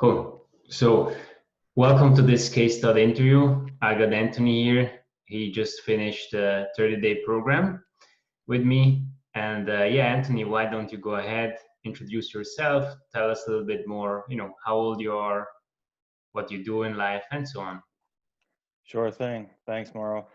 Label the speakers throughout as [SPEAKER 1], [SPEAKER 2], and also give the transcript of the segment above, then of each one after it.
[SPEAKER 1] Cool. So, welcome to this case study interview. I got Anthony here. He just finished a 30-day program with me. And yeah, Anthony, why don't you go ahead, introduce yourself, tell us a little bit more, how old you are, what you do in life, and so on.
[SPEAKER 2] Sure thing. Thanks, Mauro.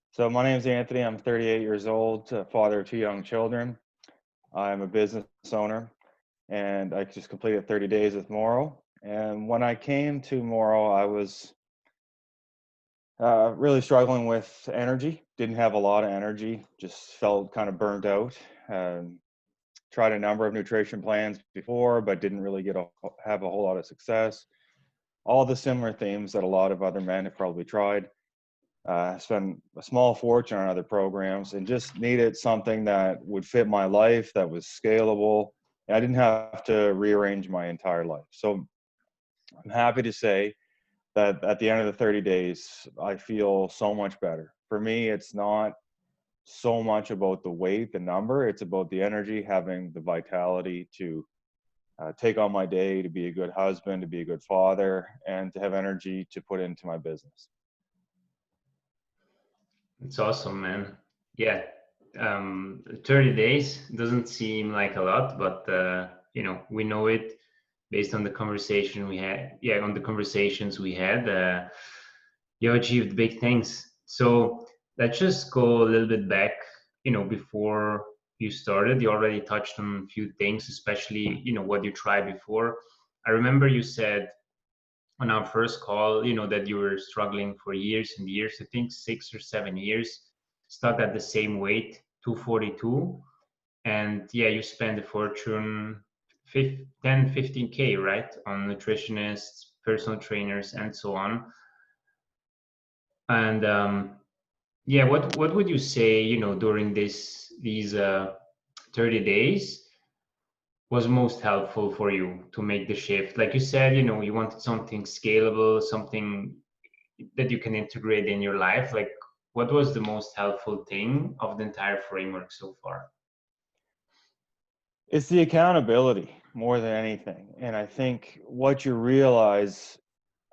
[SPEAKER 2] So my name is Anthony. I'm 38 years old, father of two young children. I'm a business owner, and I just completed 30 days with Mauro. And when I came to Mauro, I was really struggling with energy. Didn't have a lot of energy. Just felt kind of burnt out. Um, Tried a number of nutrition plans before, but didn't really have a whole lot of success. All the similar themes that a lot of other men have probably tried. Spent a small fortune on other programs and just needed something that would fit my life, that was scalable. And I didn't have to rearrange my entire life. So I'm happy to say that at the end of the 30 days, I feel so much better. For me, it's not so much about the weight, the number. It's about the energy, having the vitality to take on my day, to be a good husband, to be a good father, and to have energy to put into my business.
[SPEAKER 1] It's awesome, man. Yeah, 30 days doesn't seem like a lot, but we know it based on the conversation we had. Yeah, on the conversations we had, you achieved big things. So let's just go a little bit back. Before you started, you already touched on a few things, especially what you tried before. I remember you said on our first call, that you were struggling for years and years, I think 6 or 7 years, stuck at the same weight, 242. And yeah, you spend a fortune, 10, 15K, right? On nutritionists, personal trainers, and so on. And yeah, what would you say, during these 30 days was most helpful for you to make the shift? Like you said, you wanted something scalable, something that you can integrate in your life. Like, what was the most helpful thing of the entire framework so far?
[SPEAKER 2] It's the accountability more than anything. And I think what you realize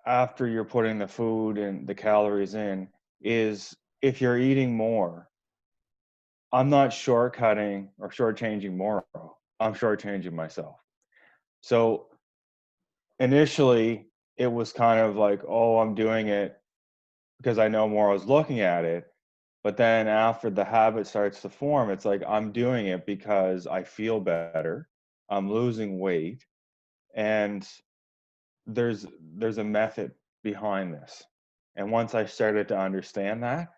[SPEAKER 2] after you're putting the food and the calories in is if you're eating more, I'm not shortcutting or shortchanging more. I'm shortchanging myself. So initially, it was kind of like, oh, I'm doing it because I know more I was looking at it. But then after the habit starts to form, it's like I'm doing it because I feel better. I'm losing weight, and there's a method behind this. And once I started to understand that,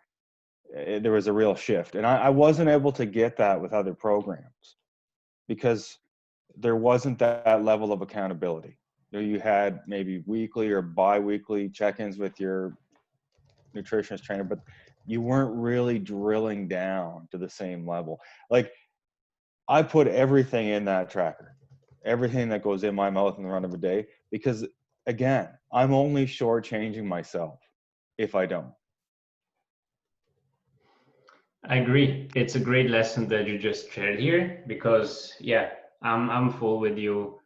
[SPEAKER 2] there was a real shift. And I wasn't able to get that with other programs because there wasn't that level of accountability. You had maybe weekly or bi-weekly check-ins with your nutritionist trainer, but you weren't really drilling down to the same level. Like, I put everything in that tracker, everything that goes in my mouth in the run of a day, because again, I'm only shortchanging myself if I don't.
[SPEAKER 1] I agree. It's a great lesson that you just shared here because yeah, I'm full with you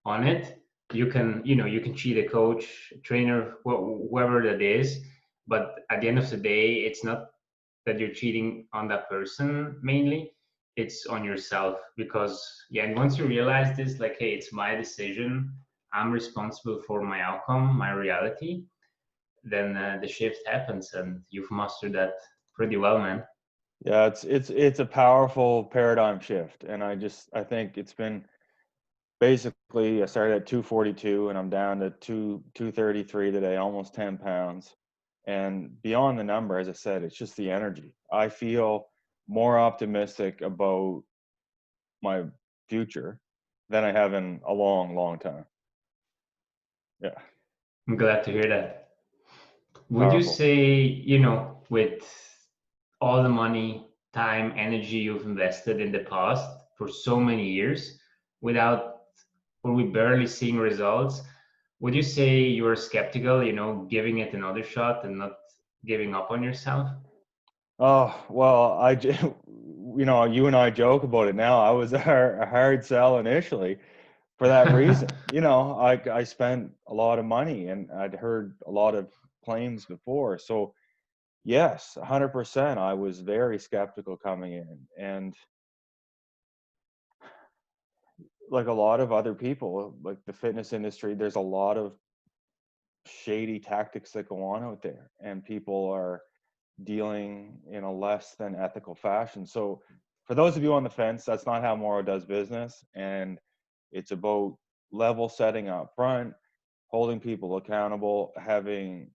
[SPEAKER 1] on it. You can cheat a coach, trainer, whoever that is, but at the end of the day, it's not that you're cheating on that person mainly. It's on yourself because yeah, and once you realize this, like, hey, it's my decision. I'm responsible for my outcome, my reality. Then the shift happens, and you've mastered that pretty well, man.
[SPEAKER 2] Yeah, it's a powerful paradigm shift, and I think it's been basically I started at 242 and I'm down to 233 today, almost 10 pounds. And beyond the number, as I said, it's just the energy. I feel more optimistic about my future than I have in a long, long time. Yeah,
[SPEAKER 1] I'm glad to hear that. Would you
[SPEAKER 2] powerful.
[SPEAKER 1] say, with all the money, time, energy you've invested in the past for so many years without or we barely seeing results, would you say you were skeptical, giving it another shot and not giving up on yourself?
[SPEAKER 2] Oh, well, you and I joke about it now. I was a hard sell initially for that reason. You know, I spent a lot of money, and I'd heard a lot of claims before. So yes, 100%. I was very skeptical coming in, and like a lot of other people, like the fitness industry, there's a lot of shady tactics that go on out there, and people are dealing in a less than ethical fashion. So for those of you on the fence, that's not how Moro does business. And it's about level setting up front, holding people accountable, having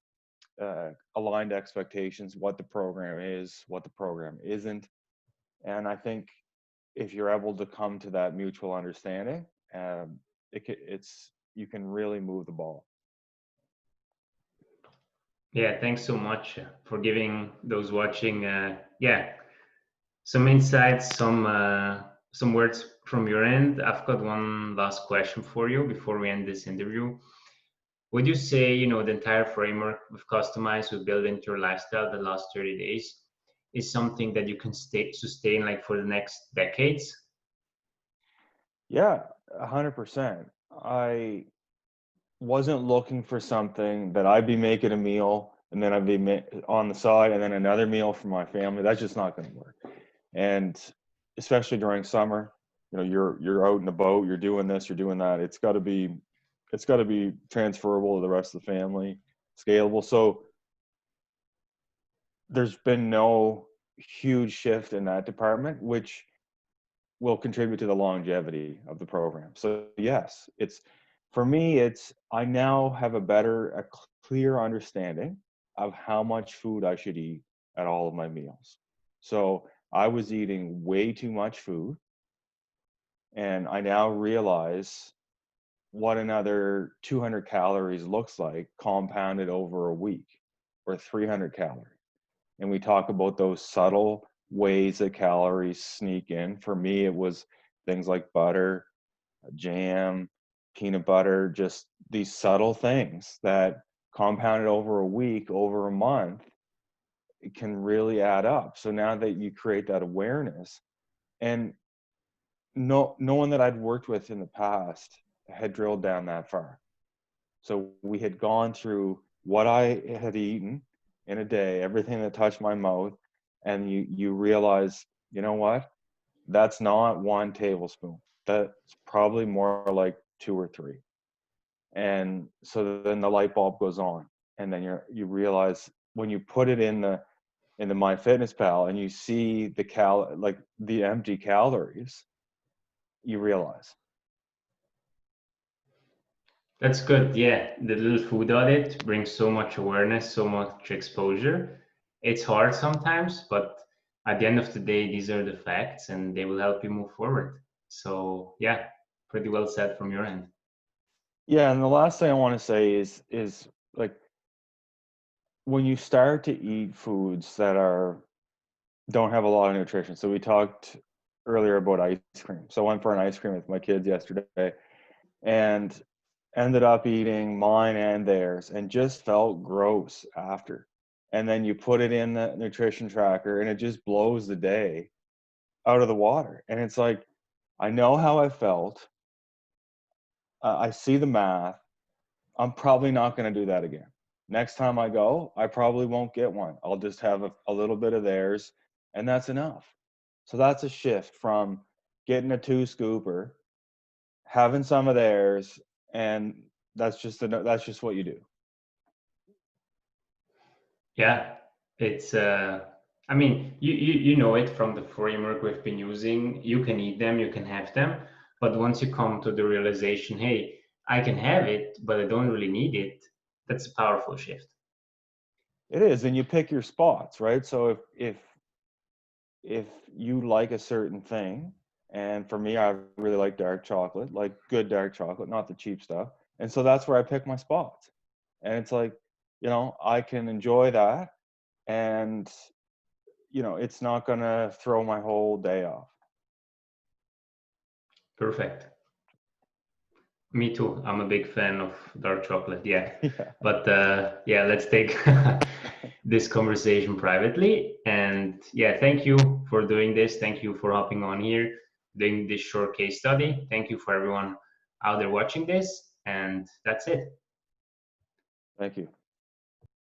[SPEAKER 2] aligned expectations, what the program is, what the program isn't. And I think if you're able to come to that mutual understanding, it's you can really move the ball.
[SPEAKER 1] Yeah, thanks so much for giving those watching, some insights, some words from your end. I've got one last question for you before we end this interview. Would you say, the entire framework we've customized, we built into your lifestyle the last 30 days is something that you can sustain like for the next decades?
[SPEAKER 2] Yeah, 100%. I wasn't looking for something that I'd be making a meal and then I'd be on the side and then another meal for my family. That's just not going to work. And especially during summer, you're out in a boat, you're doing this, you're doing that. It's got to be transferable to the rest of the family, scalable. So there's been no huge shift in that department, which will contribute to the longevity of the program. So yes, for me, I now have a clear understanding of how much food I should eat at all of my meals. So I was eating way too much food, and I now realize what another 200 calories looks like compounded over a week, or 300 calories. And we talk about those subtle ways that calories sneak in. For me, it was things like butter, jam, peanut butter, just these subtle things that compounded over a week, over a month, it can really add up. So now that you create that awareness, and no one that I'd worked with in the past had drilled down that far. So we had gone through what I had eaten in a day, everything that touched my mouth, and you realize, you know what? That's not 1 tablespoon. That's probably more like 2 or 3. And so then the light bulb goes on, and then you realize when you put it in the MyFitnessPal and you see the empty calories, you realize.
[SPEAKER 1] That's good. Yeah, the little food audit brings so much awareness, so much exposure. It's hard sometimes, but at the end of the day, these are the facts and they will help you move forward. So, yeah, pretty well said from your end.
[SPEAKER 2] Yeah, and the last thing I want to say is like when you start to eat foods that don't have a lot of nutrition. So we talked earlier about ice cream. So I went for an ice cream with my kids yesterday and ended up eating mine and theirs and just felt gross after. And then you put it in the nutrition tracker and it just blows the day out of the water. And it's like, I know how I felt. I see the math. I'm probably not going to do that again. Next time I go, I probably won't get one. I'll just have a little bit of theirs, and that's enough. So that's a shift from getting a 2-scooper, having some of theirs, and that's just what you do.
[SPEAKER 1] Yeah, it's I mean, you know it from the framework we've been using. You can eat them, you can have them, but once you come to the realization, hey, I can have it, but I don't really need it, that's a powerful shift.
[SPEAKER 2] It is, and you pick your spots, right? So if you like a certain thing, and for me, I really like dark chocolate, like good dark chocolate, not the cheap stuff. And so that's where I pick my spots. And it's like, I can enjoy that, and it's not going to throw my whole day off.
[SPEAKER 1] Perfect. Me too. I'm a big fan of dark chocolate. Yeah. But yeah, let's take this conversation privately. And yeah, thank you for doing this. Thank you for hopping on here, doing this short case study. Thank you for everyone out there watching this. And that's it.
[SPEAKER 2] Thank you.